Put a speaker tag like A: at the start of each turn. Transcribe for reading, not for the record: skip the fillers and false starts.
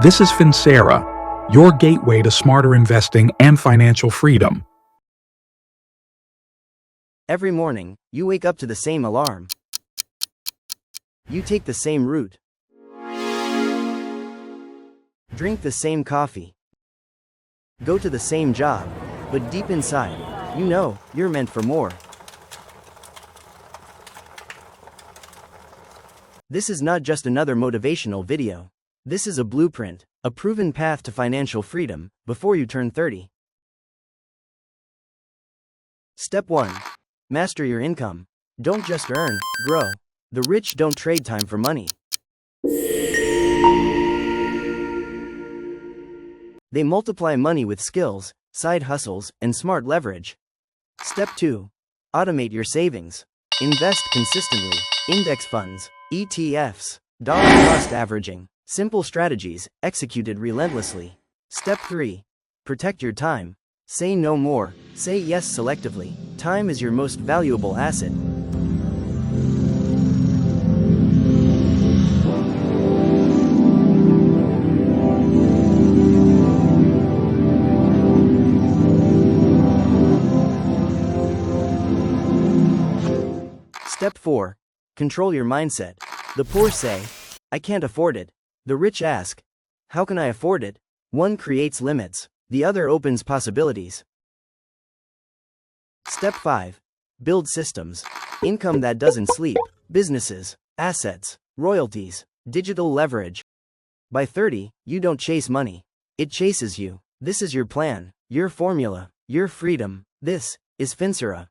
A: This is Finsera, your gateway to smarter investing and financial freedom.
B: Every morning, you wake up to the same alarm. You take the same route. Drink the same coffee. Go to the same job. But deep inside, you know, you're meant for more. This is not just another motivational video. This is a blueprint, a proven path to financial freedom, before you turn 30. Step 1. Master your income. Don't just earn, grow. The rich don't trade time for money. They multiply money with skills, side hustles, and smart leverage. Step 2. Automate your savings. Invest consistently. Index funds, ETFs, dollar cost averaging. Simple strategies, executed relentlessly. Step 3. Protect your time. Say no more, say yes selectively. Time is your most valuable asset. Step 4. Control your mindset. The poor say, I can't afford it. The rich ask, how can I afford it? One creates limits, the other opens possibilities. Step 5. Build systems. Income that doesn't sleep. Businesses, assets, royalties, digital leverage. By 30, you don't chase money. It chases you. This is your plan, your formula, your freedom. This is Finsera.